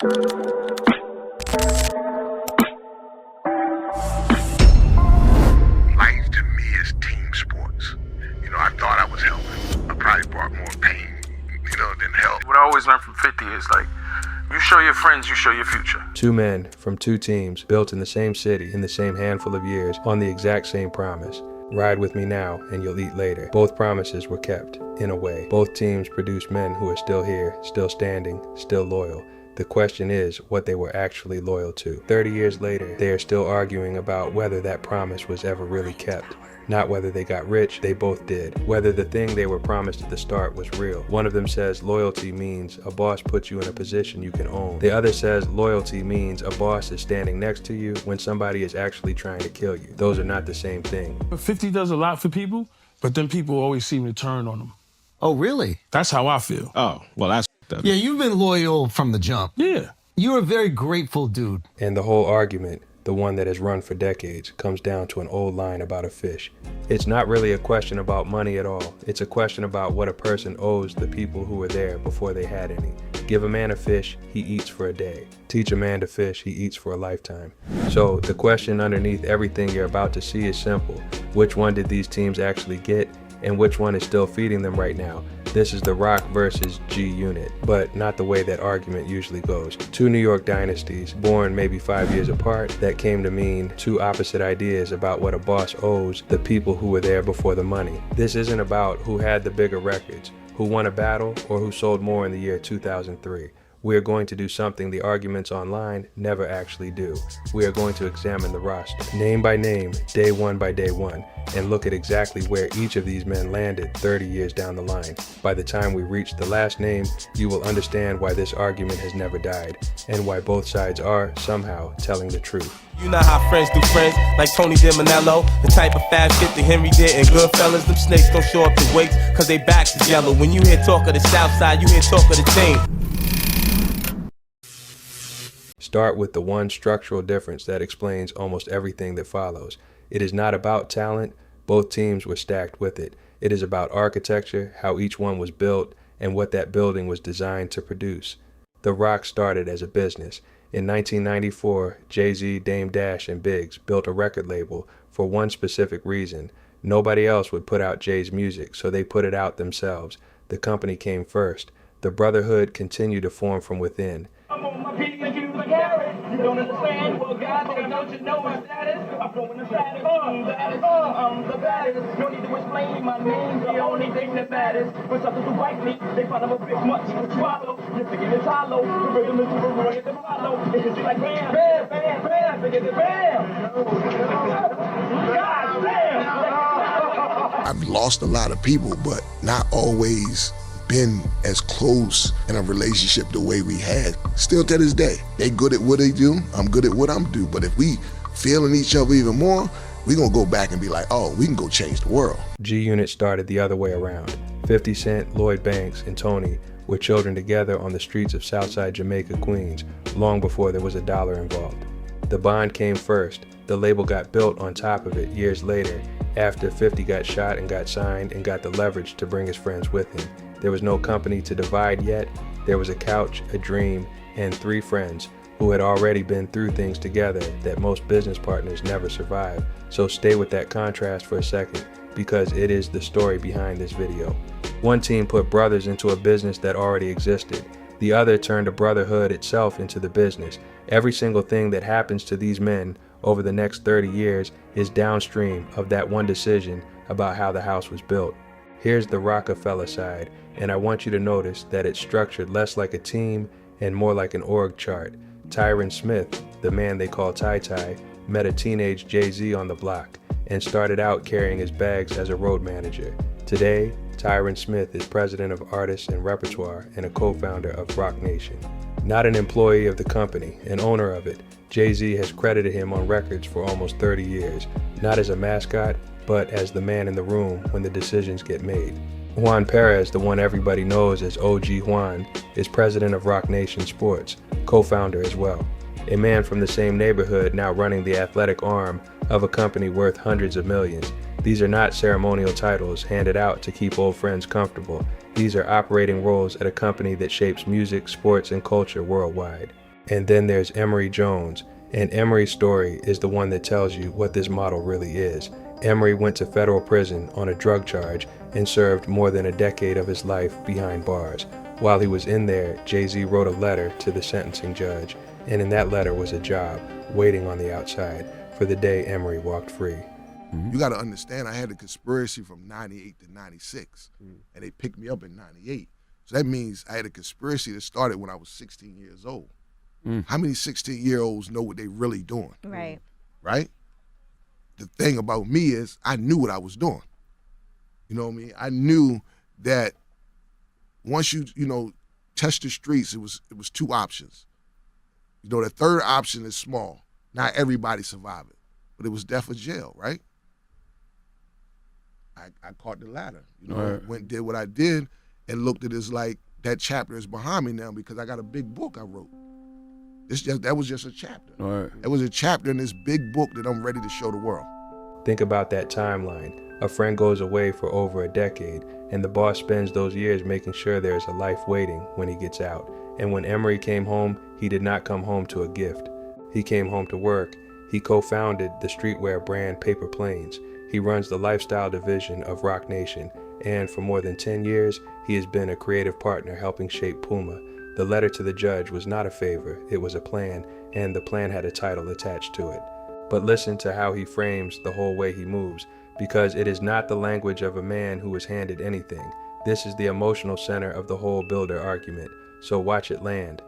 Life to me is team sports. I thought I was helping. I probably brought more pain, than help. What I always learned from 50 is you show your friends, you show your future. Two men from two teams built in the same city in the same handful of years on the exact same promise. Ride with me now and you'll eat later. Both promises were kept, in a way. Both teams produced men who are still here, still standing, still loyal. The question is what they were actually loyal to. 30 years later, they are still arguing about whether that promise was ever really kept. Not whether they got rich, they both did. Whether the thing they were promised at the start was real. One of them says loyalty means a boss puts you in a position you can own. The other says loyalty means a boss is standing next to you when somebody is actually trying to kill you. Those are not the same thing. 50 does a lot for people, but then people always seem to turn on them. Oh, really? That's how I feel. Oh, well, that's... Yeah, you've been loyal from the jump. Yeah. You're a very grateful dude. And the whole argument, the one that has run for decades, comes down to an old line about a fish. It's not really a question about money at all. It's a question about what a person owes the people who were there before they had any. Give a man a fish, he eats for a day. Teach a man to fish, he eats for a lifetime. So the question underneath everything you're about to see is simple. Which one did these teams actually get, and which one is still feeding them right now? This is the Roc versus G-Unit, but not the way that argument usually goes. Two New York dynasties, born maybe 5 years apart, that came to mean two opposite ideas about what a boss owes the people who were there before the money. This isn't about who had the bigger records, who won a battle, or who sold more in the year 2003. We are going to do something the arguments online never actually do. We are going to examine the roster, name by name, day one by day one, and look at exactly where each of these men landed 30 years down the line. By the time we reach the last name, you will understand why this argument has never died, and why both sides are, somehow, telling the truth. You know how friends do friends, like Tony Yayo, the type of fast shit that Henry did in Goodfellas. Them snakes don't show up to wakes, cause they backs is yellow. When you hear talk of the South Side, you hear talk of the team. Start with the one structural difference that explains almost everything that follows. It is not about talent. Both teams were stacked with it. It is about architecture, how each one was built, and what that building was designed to produce. The Roc started as a business. In 1994, Jay-Z, Dame Dash, and Biggs built a record label for one specific reason. Nobody else would put out Jay's music, so they put it out themselves. The company came first. The brotherhood continued to form from within. I'm on my feet like you like Harry. You don't understand? Well, God, don't you know my status? I'm blowing the status. I'm the baddest. No need to explain my name. The only thing that matters. When something to bite me, they find I'm a bit much to swallow. You're thinking it's hollow. The rhythm is super real. Get them hollow. It hits you like bam, bam, bam, bam. Forget the bam. God damn. I've lost a lot of people, but not always been as close in a relationship the way we had. Still to this day, they good at what they do, I'm good at what I'm do. But if we feeling each other even more, we gonna go back and be like, oh, we can go change the world. G-Unit started the other way around. 50 Cent, Lloyd Banks, and Tony were children together on the streets of Southside Jamaica, Queens, long before there was a dollar involved. The bond came first. The label got built on top of it years later, after 50 got shot and got signed and got the leverage to bring his friends with him. There was no company to divide yet. There was a couch, a dream, and 3 friends who had already been through things together that most business partners never survive. So stay with that contrast for a second, because it is the story behind this video. One team put brothers into a business that already existed. The other turned a brotherhood itself into the business. Every single thing that happens to these men over the next 30 years is downstream of that one decision about how the house was built. Here's the Roc-A-Fella side, and I want you to notice that it's structured less like a team and more like an org chart. Tyron Smith, the man they call Ty-Ty, met a teenage Jay-Z on the block and started out carrying his bags as a road manager. Today, Tyron Smith is president of Artists and Repertoire and a co-founder of Roc Nation. Not an employee of the company, an owner of it, Jay-Z has credited him on records for almost 30 years, not as a mascot, but as the man in the room when the decisions get made. Juan Perez, the one everybody knows as OG Juan, is president of Roc Nation Sports, co-founder as well. A man from the same neighborhood now running the athletic arm of a company worth hundreds of millions. These are not ceremonial titles handed out to keep old friends comfortable. These are operating roles at a company that shapes music, sports, and culture worldwide. And then there's Emory Jones, and Emory's story is the one that tells you what this model really is. Emory went to federal prison on a drug charge and served more than a decade of his life behind bars. While he was in there, Jay-Z wrote a letter to the sentencing judge, and in that letter was a job waiting on the outside for the day Emory walked free. You got to understand, I had a conspiracy from 98 to 96, and they picked me up in 98. So that means I had a conspiracy that started when I was 16 years old. How many 16-year-olds know what they really doing? Right. Right? The thing about me is I knew what I was doing. You know what I mean? I knew that once you test the streets, it was two options. You know, the third option is small. Not everybody survive it, but it was death or jail, right? I caught the latter. Went and did what I did and looked at it as like that chapter is behind me now because I got a big book I wrote. That was just a chapter. It was a chapter in this big book that I'm ready to show the world. Think about that timeline. A friend goes away for over a decade, and the boss spends those years making sure there's a life waiting when he gets out. And when Emory came home, he did not come home to a gift. He came home to work. He co-founded the streetwear brand Paper Planes. He runs the lifestyle division of Roc Nation, and for more than 10 years, he has been a creative partner helping shape Puma. The letter to the judge was not a favor, it was a plan, and the plan had a title attached to it. But listen to how he frames the whole way he moves, because it is not the language of a man who was handed anything. This is the emotional center of the whole builder argument, so watch it land.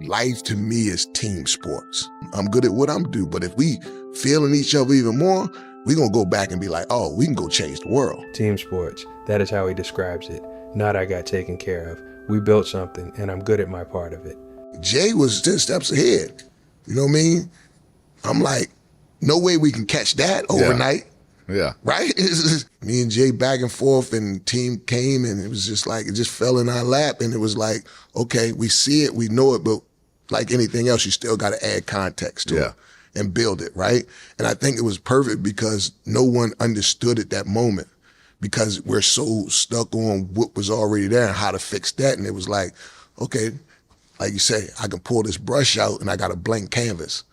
Life to me is team sports. I'm good at what I'm doing, but if we feeling each other even more, we're going to go back and be like, oh, we can go change the world. Team sports, that is how he describes it. Not I got taken care of. We built something, and I'm good at my part of it. Jay was 10 steps ahead. You know what I mean? I'm like, no way we can catch that overnight. Yeah. Right? Me and Jay back and forth, and team came, and it was just like, it just fell in our lap, and it was like, okay, we see it, we know it, but like anything else, you still got to add context to it and build it, right? And I think it was perfect because no one understood at that moment because we're so stuck on what was already there and how to fix that. And it was like, okay, like you say, I can pull this brush out and I got a blank canvas.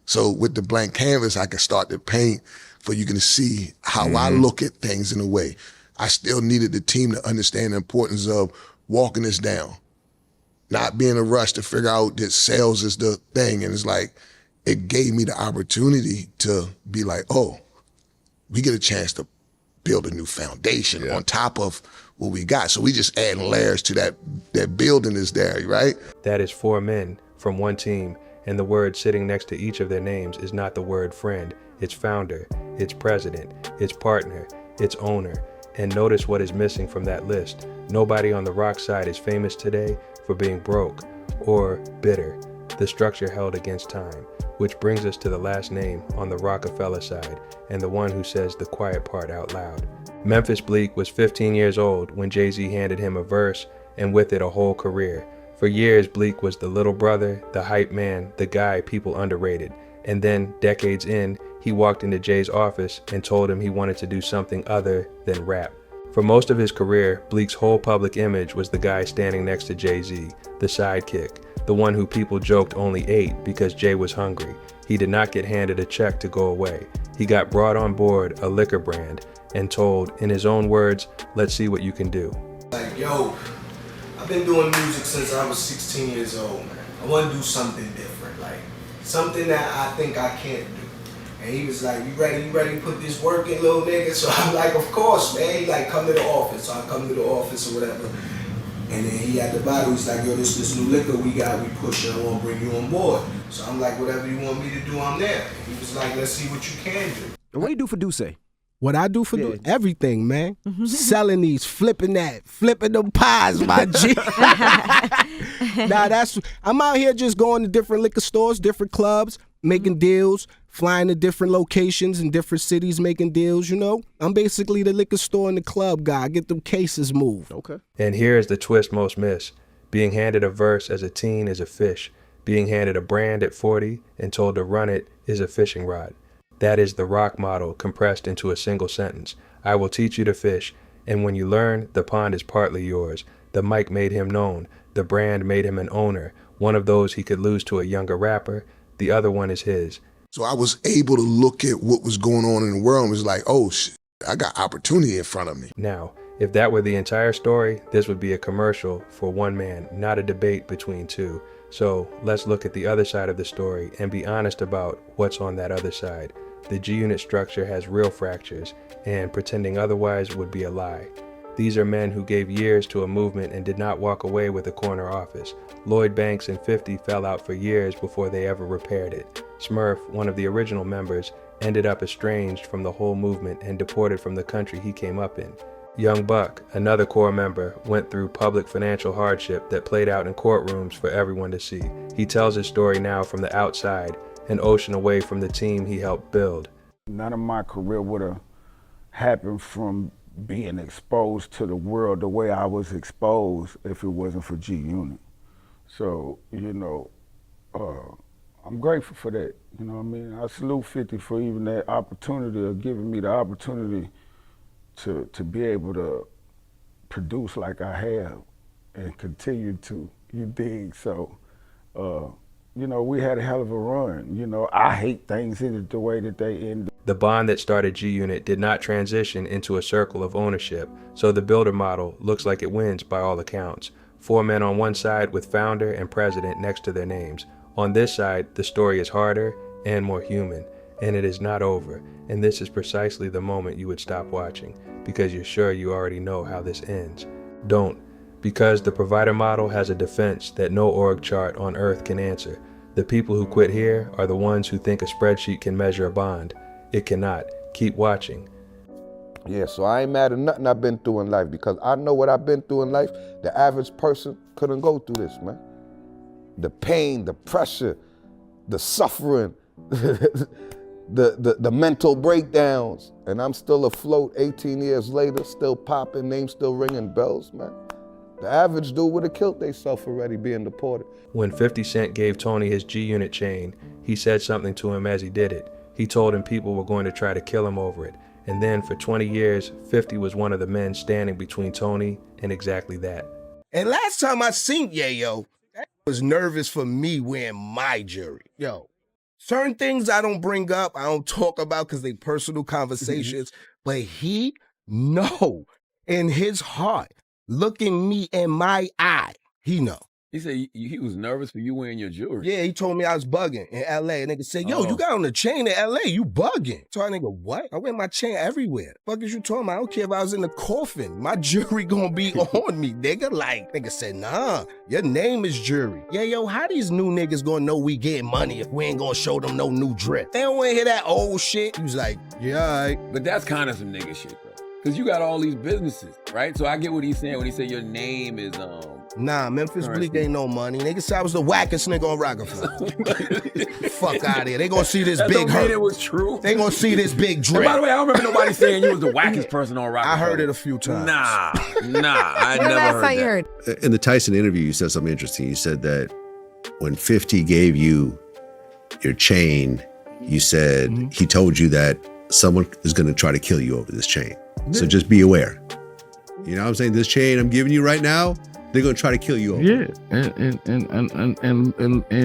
So with the blank canvas, I can start to paint for you can see how I look at things in a way. I still needed the team to understand the importance of walking this down, not being in a rush to figure out that sales is the thing. And it's like, it gave me the opportunity to be like, oh, we get a chance to build a new foundation on top of what we got. So we just adding layers to that building is there, right? That is 4 men from one team, and the word sitting next to each of their names is not the word friend. It's founder, it's president, it's partner, it's owner. And notice what is missing from that list. Nobody on the Roc side is famous today for being broke or bitter. The structure held against time, which brings us to the last name on the Roc-A-Fella side, and the one who says the quiet part out loud. Memphis Bleek was 15 years old when Jay-Z handed him a verse, and with it a whole career. For years, Bleek was the little brother, the hype man, the guy people underrated. And then, decades in, he walked into Jay's office and told him he wanted to do something other than rap. For most of his career, Bleek's whole public image was the guy standing next to Jay-Z, the sidekick, the one who people joked only ate because Jay was hungry. He did not get handed a check to go away. He got brought on board a liquor brand and told, in his own words, let's see what you can do. Like, yo, I've been doing music since I was 16 years old, man. I want to do something different, like something that I think I can't do. And he was like, you ready to put this work in, little nigga? So I'm like, of course, man. He like, come to the office. So I come to the office or whatever. And then he at the bottom, he's like, yo, this new liquor we got, we push it, I want to bring you on board. So I'm like, whatever you want me to do, I'm there. And he was like, let's see what you can do. And what do you do for Duce? What I do for everything, man. Selling these, flipping them pies, my G. I'm out here just going to different liquor stores, different clubs, making deals, flying to different locations in different cities, making deals, you know. I'm basically the liquor store and the club guy. I get them cases moved. Okay. And here's the twist most miss. Being handed a verse as a teen is a fish. Being handed a brand at 40 and told to run it is a fishing rod. That is the Roc model compressed into a single sentence. I will teach you to fish, and when you learn, the pond is partly yours. The mic made him known. The brand made him an owner. One of those he could lose to a younger rapper, the other one is his. So I was able to look at what was going on in the world and was like, oh, shit, I got opportunity in front of me. Now, if that were the entire story, this would be a commercial for one man, not a debate between two. So let's look at the other side of the story and be honest about what's on that other side. The G-Unit structure has real fractures, and pretending otherwise would be a lie. These are men who gave years to a movement and did not walk away with a corner office. Lloyd Banks and 50 fell out for years before they ever repaired it. Smurf, one of the original members, ended up estranged from the whole movement and deported from the country he came up in. Young Buck, another core member, went through public financial hardship that played out in courtrooms for everyone to see. He tells his story now from the outside, an ocean away from the team he helped build. None of my career would have happened from being exposed to the world the way I was exposed if it wasn't for G-Unit. So, I'm grateful for that. You know what I mean? I salute 50 for even that opportunity of giving me the opportunity to be able to produce like I have and continue to, you dig? So, we had a hell of a run. I hate things ended the way that they ended. The bond that started G-Unit did not transition into a circle of ownership, so the builder model looks like it wins by all accounts. 4 men on one side with founder and president next to their names. On this side, the story is harder and more human, and it is not over. And this is precisely the moment you would stop watching, because you're sure you already know how this ends. Don't, because the provider model has a defense that no org chart on earth can answer. The people who quit here are the ones who think a spreadsheet can measure a bond. It cannot. Keep watching. Yeah, so I ain't mad at nothing I've been through in life, because I know what I've been through in life. The average person couldn't go through this, man. The pain, the pressure, the suffering, the mental breakdowns. And I'm still afloat 18 years later, still popping, name still ringing bells, man. The average dude would have killed themselves already being deported. When 50 Cent gave Tony his G-Unit chain, he said something to him as he did it. He told him people were going to try to kill him over it. And then for 20 years, 50 was one of the men standing between Tony and exactly that. And last time I seen Yayo, I was nervous for me wearing my jury. Yo, certain things I don't bring up, I don't talk about because they personal conversations, but he know in his heart, looking me in my eye, he know. He said he was nervous for you wearing your jewelry. Yeah, he told me I was bugging in L.A. A nigga said, yo, you got on the chain in L.A., you bugging. So I nigga, what? I wear my chain everywhere. Fuck is you talking about? I don't care if I was in the coffin. My jury gonna be on me, nigga. Like, nigga said, nah, your name is jury. Yeah, yo, how these new niggas gonna know we getting money if we ain't gonna show them no new drip? They don't wanna hear that old shit. He was like, yeah, all right. But that's kind of some nigga shit, bro. Because you got all these businesses, right? So I get what he's saying when he said your name is, Nah, Memphis Bleek ain't no money. Nigga said I was the wackest nigga on Roc-A-Fella. Fuck out of here. They gonna see this big hurt. It was true. They gonna see this big drip. And by the way, I don't remember nobody saying you was the wackest person on Roc-A-Fella. I heard it a few times. Nah, I never heard that. In the Tyson interview, you said something interesting. You said that when 50 gave you your chain, you said he told you that someone is gonna try to kill you over this chain. So just be aware. You know what I'm saying? This chain I'm giving you right now, they're gonna try to kill you over. Yeah, and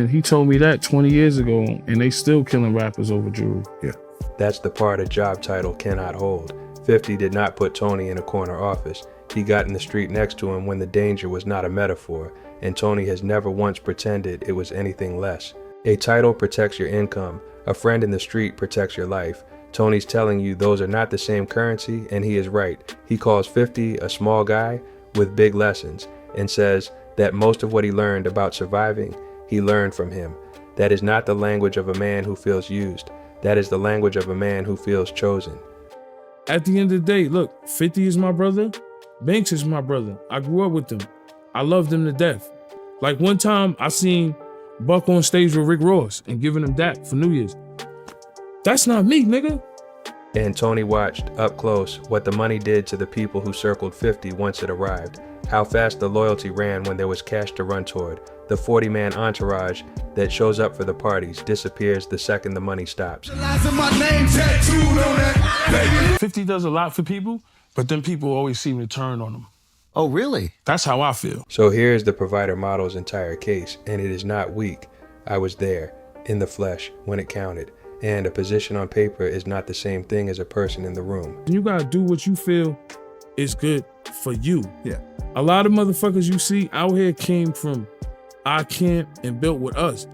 he told me that 20 years ago, and they still killing rappers over jewelry. Yeah. That's the part a job title cannot hold. 50 did not put Tony in a corner office. He got in the street next to him when the danger was not a metaphor, and Tony has never once pretended it was anything less. A title protects your income. A friend in the street protects your life. Tony's telling you those are not the same currency, and he is right. He calls 50 a small guy with big lessons, and says that most of what he learned about surviving, he learned from him. That is not the language of a man who feels used. That is the language of a man who feels chosen. At the end of the day, look, 50 is my brother. Banks is my brother. I grew up with them. I loved them to death. Like one time I seen Buck on stage with Rick Ross and giving him that for New Year's. That's not me, nigga. And Tony watched up close what the money did to the people who circled 50 once it arrived. How fast the loyalty ran when there was cash to run toward. The 40-man entourage that shows up for the parties disappears the second the money stops. 50 does a lot for people, but then people always seem to turn on him. Oh, really? That's how I feel. So here's the provider model's entire case, and it is not weak. I was there, in the flesh, when it counted. And a position on paper is not the same thing as a person in the room. You gotta do what you feel is good for you. Yeah. A lot of motherfuckers you see out here came from our camp and built with us.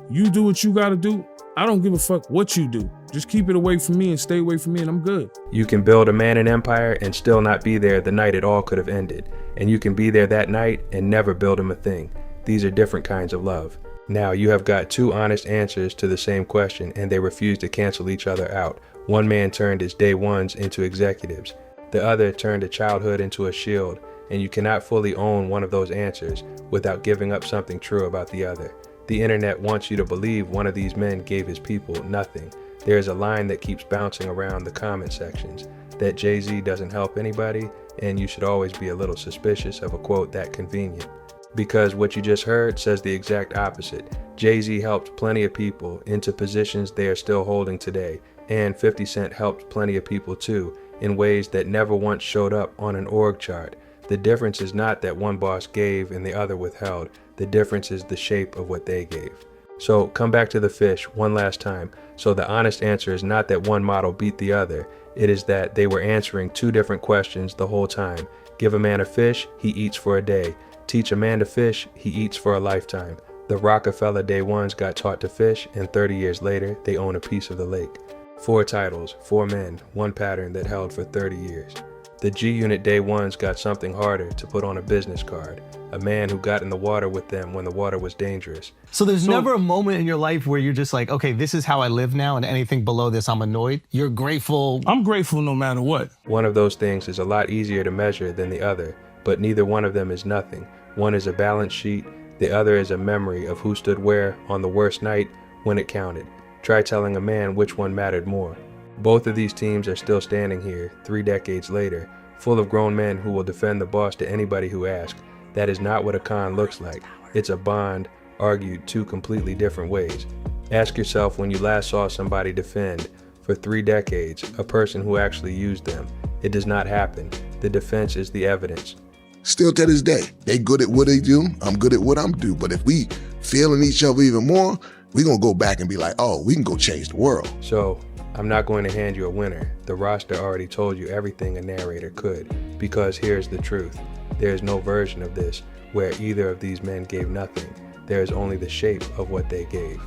You do what you gotta do. I don't give a fuck what you do. Just keep it away from me and stay away from me and I'm good. You can build a man an empire and still not be there the night it all could have ended. And you can be there that night and never build him a thing. These are different kinds of love. Now you have got two honest answers to the same question and they refuse to cancel each other out. One man turned his day ones into executives. The other turned a childhood into a shield. And you cannot fully own one of those answers without giving up something true about the other. The internet wants you to believe one of these men gave his people nothing. There is a line that keeps bouncing around the comment sections, that Jay-Z doesn't help anybody, and you should always be a little suspicious of a quote that convenient. Because what you just heard says the exact opposite. Jay-Z helped plenty of people into positions they are still holding today, and 50 Cent helped plenty of people too, in ways that never once showed up on an org chart. The difference is not that one boss gave and the other withheld. The difference is the shape of what they gave. So come back to the fish one last time. So the honest answer is not that one model beat the other. It is that they were answering two different questions the whole time. Give a man a fish, he eats for a day. Teach a man to fish, he eats for a lifetime. The Roc-A-Fella day ones got taught to fish, and 30 years later, they own a piece of the lake. 4 titles, 4 men, one pattern that held for 30 years. The G-Unit day ones got something harder to put on a business card. A man who got in the water with them when the water was dangerous. So there's never a moment in your life where you're just like, okay, this is how I live now, and anything below this, I'm annoyed. You're grateful. I'm grateful no matter what. One of those things is a lot easier to measure than the other, but neither one of them is nothing. One is a balance sheet, the other is a memory of who stood where on the worst night when it counted. Try telling a man which one mattered more. Both of these teams are still standing here, 3 decades later, full of grown men who will defend the boss to anybody who asks. That is not what a con looks like. It's a bond, argued 2 completely different ways. Ask yourself when you last saw somebody defend, for 3 decades, a person who actually used them. It does not happen. The defense is the evidence. Still to this day, they good at what they do, I'm good at what I'm do. But if we feeling each other even more, we gonna go back and be like, oh, we can go change the world. So, I'm not going to hand you a winner. The roster already told you everything a narrator could, because here's the truth. There is no version of this where either of these men gave nothing. There is only the shape of what they gave.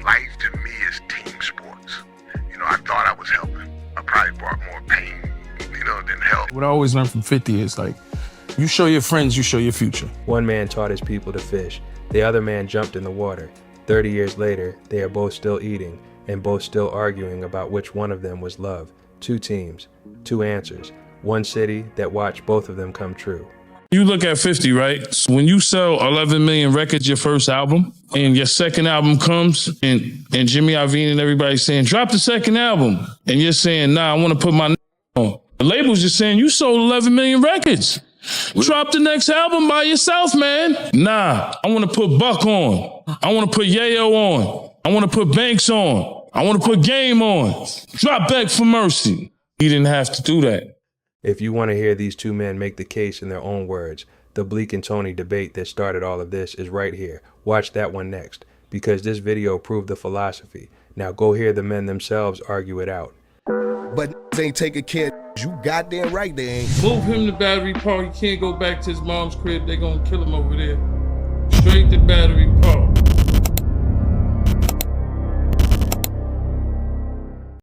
Life to me is team sports. You know, I thought I was helping. I probably brought more pain, than help. What I always learned from 50 is like, you show your friends, you show your future. One man taught his people to fish. The other man jumped in the water. 30 years later, they are both still eating and both still arguing about which one of them was love. 2 teams, 2 answers, 1 city that watched both of them come true. You look at 50, right? So when you sell 11 million records, your first album, and your second album comes, and Jimmy Iovine and everybody's saying, drop the second album. And you're saying, nah, I want to put my on. The label's just saying, you sold 11 million records. Drop the next album by yourself, man. Nah, I want to put Buck on. I want to put Yayo on. I want to put Banks on. I want to put Game on. Drop Back for Mercy. He didn't have to do that. If you want to hear these 2 men make the case in their own words, the Bleek and Tony debate that started all of this is right here. Watch that one next, because this video proved the philosophy. Now go hear the men themselves argue it out. But ain't taking care. You goddamn right they ain't. Move him to Battery Park. He can't go back to his mom's crib. They gonna kill him over there. Straight to Battery Park.